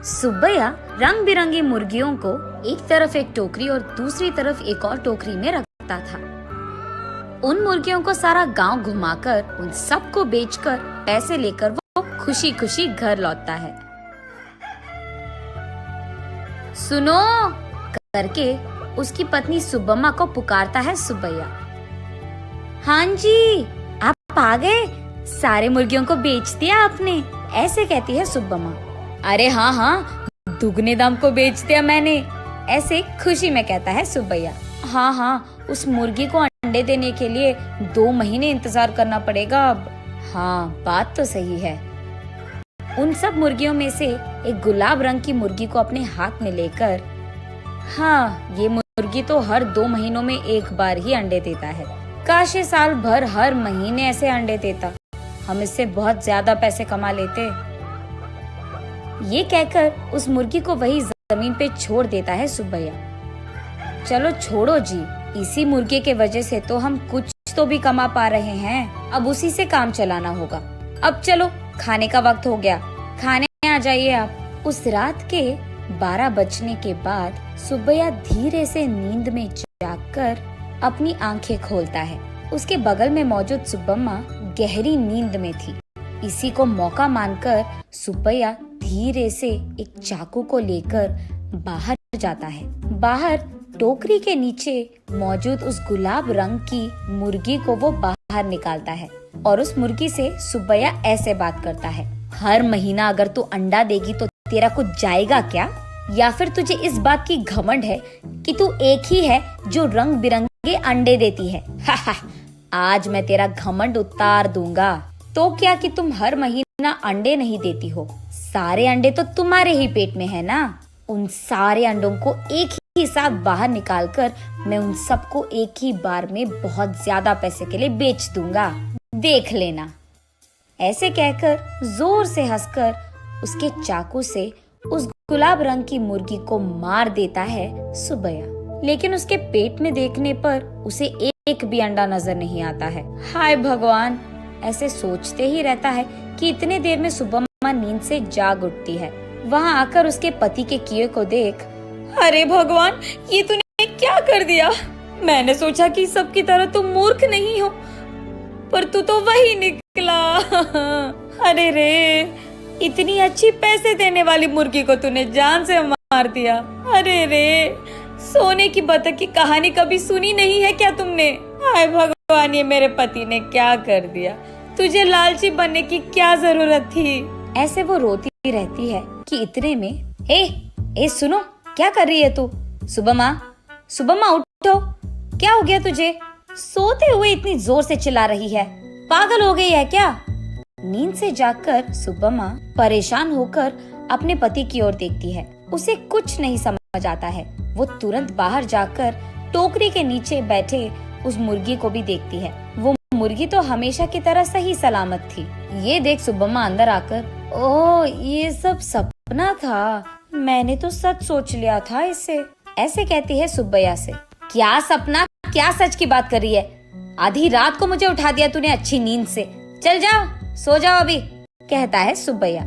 सुब्बैया रंग बिरंगी मुर्गियों को एक तरफ एक टोकरी और दूसरी तरफ एक और टोकरी में रखता था। उन मुर्गियों को सारा गांव घुमाकर उन सबको बेचकर पैसे लेकर वो खुशी खुशी घर लौटता है। सुनो करके उसकी पत्नी सुब्बम्मा को पुकारता है सुब्बैया। हाँ जी, आप आ गए, सारे मुर्गियों को बेच दिया आपने, ऐसे कहती है सुब्बम्मा। अरे हाँ हाँ, दुगने दाम को बेच दिया मैंने, ऐसे खुशी में कहता है सुब्बैया। हाँ हाँ, उस मुर्गी को अंडे देने के लिए 2 महीने इंतजार करना पड़ेगा अब। हाँ, बात तो सही है। उन सब मुर्गियों में से एक गुलाब रंग की मुर्गी को अपने हाथ में लेकर, हाँ, ये मुर्गी तो हर 2 महीनों में एक बार ही अंडे देता है। काश ये साल भर हर महीने ऐसे अंडे देता, हम इससे बहुत ज्यादा पैसे कमा लेते। ये कहकर उस मुर्गी को वही जमीन पे छोड़ देता है सुब्बैया। चलो छोड़ो जी, इसी मुर्गे के वजह से तो हम कुछ तो भी कमा पा रहे हैं, अब उसी से काम चलाना होगा। अब चलो, खाने का वक्त हो गया, खाने आ जाइए आप। उस रात के 12 बजने के बाद सुब्बैया धीरे से नींद में जागकर अपनी आंखें खोलता है। उसके बगल में मौजूद सुब्बम्मा गहरी नींद में थी। इसी को मौका मानकर सुब्बैया धीरे से एक चाकू को लेकर बाहर जाता है। बाहर टोकरी के नीचे मौजूद उस गुलाब रंग की मुर्गी को वो बाहर निकालता है और उस मुर्गी से सुब्बैया ऐसे बात करता है। हर महीना अगर तू अंडा देगी तो तेरा कुछ जाएगा क्या? या फिर तुझे इस बात की घमंड है कि तू एक ही है जो रंग बिरंगे अंडे देती है? आज मैं तेरा घमंड उतार दूंगा। तो क्या कि तुम हर महीना अंडे नहीं देती हो, सारे अंडे तो तुम्हारे ही पेट में है ना। उन सारे अंडों को एक ही साथ बाहर निकालकर मैं उन सबको एक ही बार में बहुत ज्यादा पैसे के लिए बेच दूंगा, देख लेना। ऐसे कहकर जोर से हंसकर उसके चाकू से उस गुलाब रंग की मुर्गी को मार देता है सुब्बैया। लेकिन उसके पेट में देखने पर उसे एक भी अंडा नजर नहीं आता है। हाय भगवान, ऐसे सोचते ही रहता है कि इतने देर में सुब्बम्मा नींद से जाग उठती है। वहाँ आकर उसके पति के किए को देख, अरे भगवान, ये तूने क्या कर दिया? मैंने सोचा कि सबकी तरह तुम मूर्ख नहीं हो, पर तू तो वही निकला। अरे रे, इतनी अच्छी पैसे देने वाली मुर्गी को तूने जान से मार दिया। अरे रे, सोने की बतख की कहानी कभी सुनी नहीं है क्या तुमने? हाय भगवान, ये मेरे पति ने क्या कर दिया? तुझे लालची बनने की क्या जरूरत थी? ऐसे वो रोती रहती है कि इतने में ए सुनो, क्या कर रही है तू? सुब्बम्मा उठो, क्या हो गया तुझे? सोते हुए इतनी जोर से चिल्ला रही है, पागल हो गई है क्या? नींद से जागकर सुब्बम्मा परेशान होकर अपने पति की ओर देखती है। उसे कुछ नहीं समझ आता है। वो तुरंत बाहर जाकर टोकरी के नीचे बैठे उस मुर्गी को भी देखती है। वो मुर्गी तो हमेशा की तरह सही सलामत थी। ये देख सुब्बम्मा अंदर आकर, ओह, ये सब सपना था, मैंने तो सच सोच लिया था इससे, ऐसे कहती है सुब्बैया से। क्या सपना, क्या सच की बात कर रही है? आधी रात को मुझे उठा दिया तूने अच्छी नींद से। चल जाओ, सो जाओ अभी, कहता है सुब्बैया।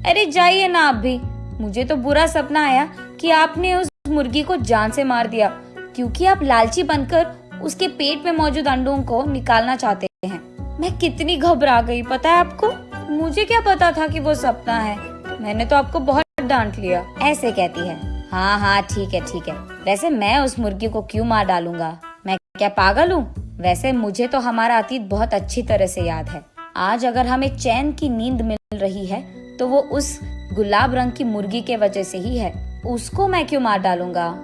अरे जाइए ना आप भी, मुझे तो बुरा सपना आया कि आपने उस मुर्गी को जान से मार दिया, क्योंकि आप लालची बनकर उसके पेट में मौजूद अंडों को निकालना चाहते हैं। मैं कितनी घबरा गई पता है आपको? मुझे क्या पता था कि वो सपना है, मैंने तो आपको बहुत डांट लिया, ऐसे कहती है। हाँ, ठीक है। वैसे मैं उस मुर्गी को क्यों मार डालूंगा? मैं क्या पागल हूँ? वैसे मुझे तो हमारा अतीत बहुत अच्छी तरह से याद है। आज अगर हमें चैन की नींद मिल रही है तो वो उस गुलाब रंग की मुर्गी के वजह से ही है। उसको मैं क्यों मार डालूंगा?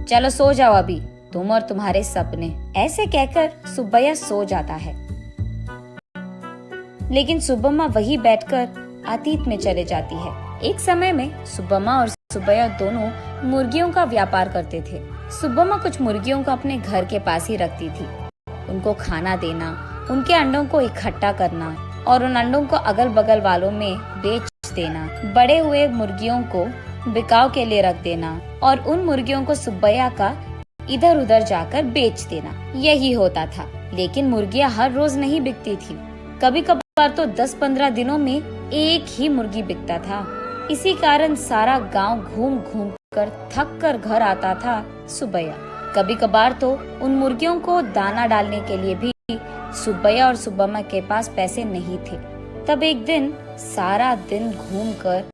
चलो सो जाओ अभी, तुम और तुम्हारे सपने। ऐसे कहकर सुब्बैया सो जाता है। लेकिन सुब्बम्मा वही बैठकर अतीत में चले जाती है। एक समय में सुब्बम्मा और सुब्बैया दोनों मुर्गियों का व्यापार करते थे। सुब्बम्मा कुछ मुर्गियों को अपने घर के पास ही रखती थी। उनको खाना देना, उनके अंडों को इकट्ठा करना और उन अंडों को अगल बगल वालों में बेच देना, बड़े हुए मुर्गियों को बिकाव के लिए रख देना और उन मुर्गियों को सुब्बैया का इधर उधर जाकर बेच देना, यही होता था। लेकिन मुर्गियां हर रोज नहीं बिकती थी। कभी कभार तो 10-15 दिनों में एक ही मुर्गी बिकता था। इसी कारण सारा गांव घूम घूम कर थक कर घर आता था सुब्बैया। कभी कभार तो उन मुर्गियों को दाना डालने के लिए भी सुब्बैया और सुब्बम्मा के पास पैसे नहीं थे। तब एक दिन सारा दिन घूमकर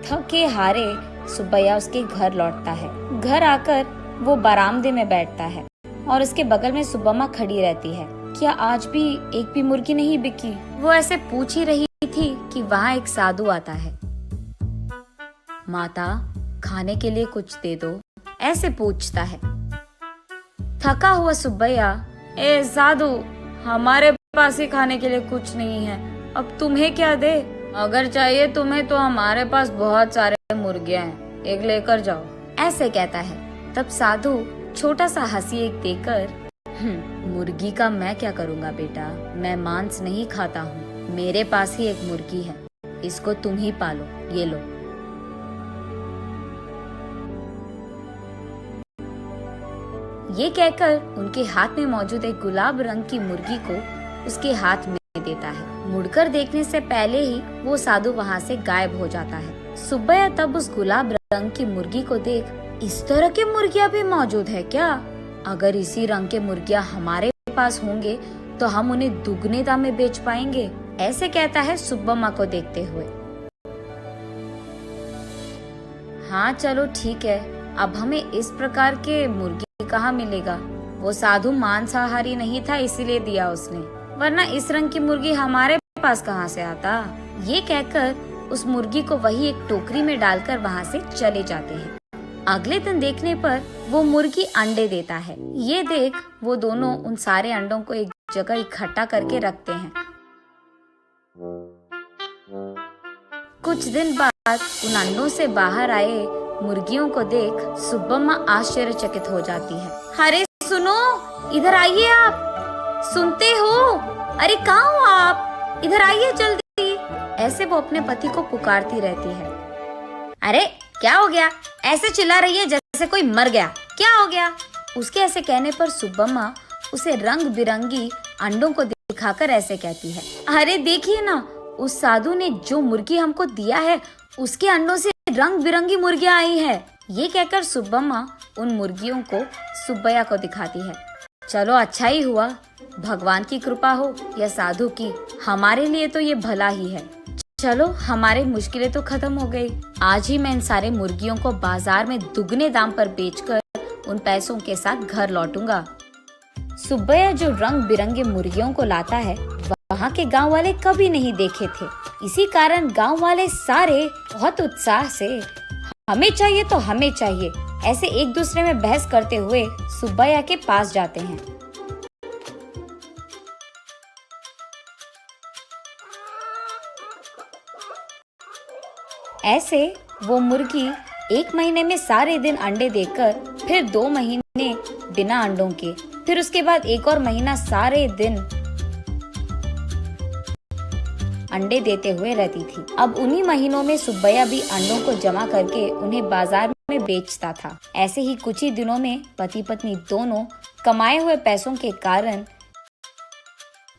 थके हारे सुब्बैया उसके घर लौटता है। घर आकर वो बरामदे में बैठता है और उसके बगल में सुब्बम्मा खड़ी रहती है। क्या आज भी एक भी मुर्गी नहीं बिकी? वो ऐसे पूछ ही रही थी कि वहाँ एक साधु आता है। माता, खाने के लिए कुछ दे दो, ऐसे पूछता है। थका हुआ सुब्बैया, ए साधु, हमारे पास ही खाने के लिए कुछ नहीं है, अब तुम्हें क्या दे? अगर चाहिए तुम्हें तो हमारे पास बहुत सारे मुर्गियां हैं, एक लेकर जाओ, ऐसे कहता है। तब साधु छोटा सा हंसी एक देकर, मुर्गी का मैं क्या करूँगा बेटा, मैं मांस नहीं खाता हूँ, मेरे पास ही एक मुर्गी है, इसको तुम ही पालो, ये लो। ये कहकर उनके हाथ में मौजूद एक गुलाब रंग की मुर्गी को उसके हाथ में देता है। मुड़कर देखने से पहले ही वो साधु वहाँ से गायब हो जाता है। सुब्बैया तब उस गुलाब रंग की मुर्गी को देख, इस तरह की मुर्गियाँ भी मौजूद है क्या? अगर इसी रंग के मुर्गियाँ हमारे पास होंगे तो हम उन्हें दुगने दाम में बेच पाएंगे, ऐसे कहता है सुब्बम्मा को देखते हुए। हाँ चलो ठीक है, अब हमें इस प्रकार के मुर्गी कहाँ मिलेगा? वो साधु मांसाहारी नहीं था इसीलिए दिया उसने, वरना इस रंग की मुर्गी हमारे पास कहाँ से आता? ये कहकर उस मुर्गी को वही एक टोकरी में डालकर वहाँ से चले जाते हैं। अगले दिन देखने पर वो मुर्गी अंडे देता है। ये देख वो दोनों उन सारे अंडों को एक जगह इकट्ठा करके रखते हैं। कुछ दिन बाद उन अंडों से बाहर आए मुर्गियों को देख सुब्बम्मा आश्चर्यचकित हो जाती है। अरे सुनो, इधर आइए आप, सुनते हो? अरे कहाँ हो आप? इधर आइए जल्दी, ऐसे वो अपने पति को पुकारती रहती है। अरे क्या हो गया? ऐसे चिल्ला रही है जैसे कोई मर गया, क्या हो गया? उसके ऐसे कहने पर सुब्बम्मा उसे रंग बिरंगी अंडों को दिखाकर ऐसे कहती है, अरे देखिए ना, उस साधु ने जो मुर्गी हमको दिया है उसके अंडों से रंग बिरंगी मुर्गियां आई है। ये कहकर सुब्बम्मा उन मुर्गियों को सुब्बैया को दिखाती है। चलो अच्छा ही हुआ, भगवान की कृपा हो या साधु की, हमारे लिए तो ये भला ही है। चलो हमारी मुश्किलें तो खत्म हो गई। आज ही मैं इन सारे मुर्गियों को बाजार में दुगने दाम पर बेचकर उन पैसों के साथ घर लौटूंगा। सुब्बैया जो रंग बिरंगे मुर्गियों को लाता है वहाँ के गांव वाले कभी नहीं देखे थे। इसी कारण गांव वाले सारे बहुत उत्साह से हमें चाहिए तो हमें चाहिए ऐसे एक दूसरे में बहस करते हुए सुब्बैया के पास जाते हैं। ऐसे वो मुर्गी 1 महीने में सारे दिन अंडे देकर, फिर 2 महीने बिना अंडों के, फिर उसके बाद 1 और महीना सारे दिन अंडे देते हुए रहती थी। अब उन्हीं महीनों में सुब्बैया भी अंडों को जमा करके उन्हें बाजार में बेचता था। ऐसे ही कुछ ही दिनों में पति पत्नी दोनों कमाए हुए पैसों के कारण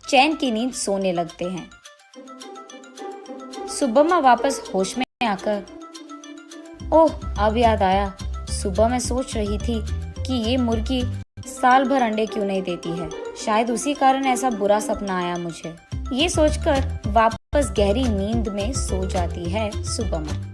चैन की नींद सोने लगते हैं। सुब्बम्मा वापस होश में आकर, ओह अब याद आया, सुबह मैं सोच रही थी कि ये मुर्गी साल भर अंडे क्यों नहीं देती है, शायद उसी कारण ऐसा बुरा सपना आया मुझे। ये सोचकर वापस गहरी नींद में सो जाती है सुब्बम्मा।